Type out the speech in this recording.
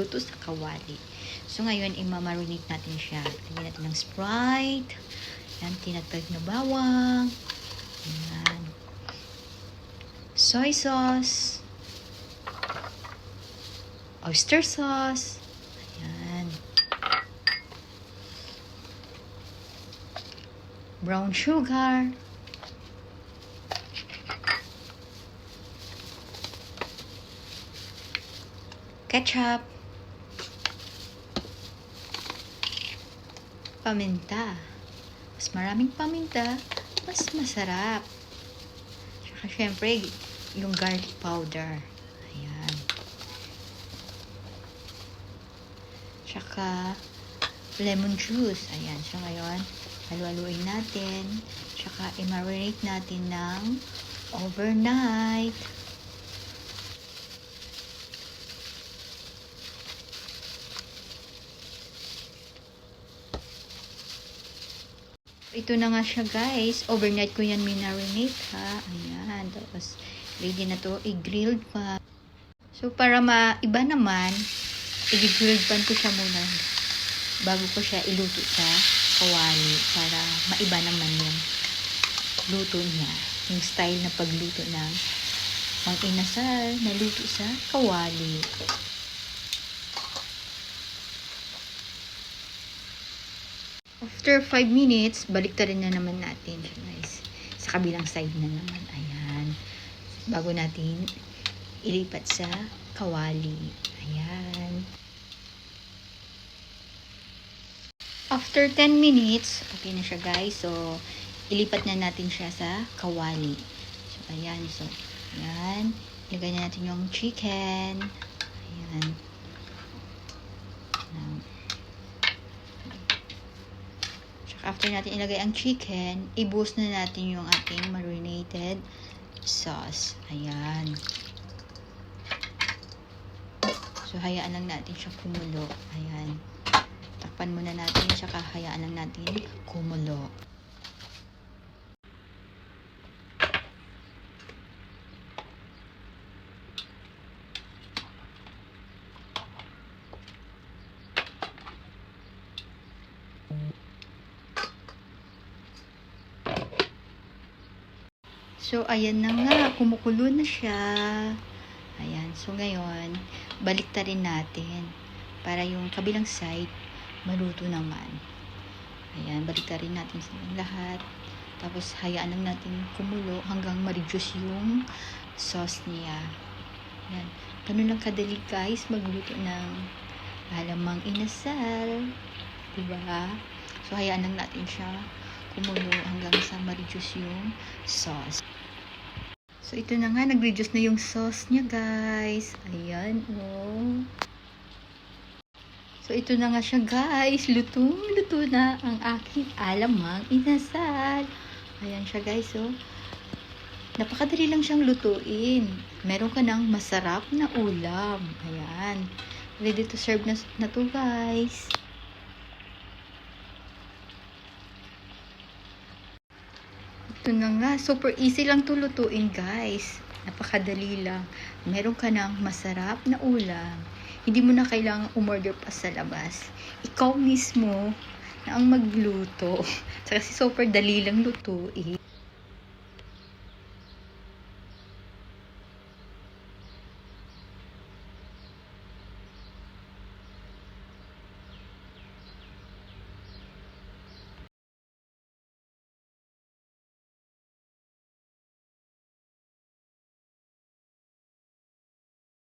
luto sa kawali. So ngayon, imamarinate natin siya. Lagyan natin ng Sprite. Yan, tinatag na bawang. Yan. Soy sauce. Oyster sauce. Ayan. Brown sugar. Ketchup. Paminta. Mas maraming paminta, mas masarap. Tsaka syempre, yung garlic powder. Ayan. Tsaka lemon juice. Ayan. So ngayon, halu-haluin natin. Tsaka i-marinate natin ng overnight. Ito na nga siya guys. Overnight ko yan minarinate ha. Ayan. Tapos ready na to. I-grilled pa. So para maiba naman, i-grilled pan ko siya muna bago ko siya iluto sa kawali. Para maiba naman yung luto niya. Yung style na pagluto ng pang-inasal na luto sa kawali. After 5 minutes, baliktarin na naman natin guys. Sa kabilang side na naman. Ayan. Bago natin ilipat sa kawali. Ayan. After 10 minutes, okay na siya guys. So, ilipat na natin siya sa kawali. So, ayan. So, ayan. Ilagay na natin yung chicken. Ayan. After natin ilagay ang chicken, i-boost na natin yung ating marinated sauce. Ayan. So, hayaan lang natin siya kumulo. Ayan. Takpan muna natin, tsaka hayaan lang natin kumulo. So, ayan na nga. Kumukulo na siya. Ayan. So, ngayon, baliktarin natin. Para yung kabilang side, maluto naman. Ayan. Baliktarin natin sa lahat. Tapos, hayaan lang natin kumulo hanggang ma-reduce yung sauce niya. Ayan. Ganun lang kadali guys, magluto ng alamang inasal. Diba? So, hayaan lang natin siya kumulo hanggang sa ma-reduce yung sauce. So, ito na nga. Nag-reduce na yung sauce niya, guys. Ayan, oh. So, ito na nga siya, guys. Lutong-luto na ang aking alamang inasal. Ayan siya, guys, oh. Napakadali lang siyang lutuin. Meron ka ng masarap na ulam. Ayan. Ready to serve na to, guys. Ito na nga, super easy lang to lutuin guys. Napakadali lang. Meron ka ng masarap na ulam. Hindi mo na kailangang umorder pa sa labas. Ikaw mismo na ang magluto. Kasi super dali lang lutuin.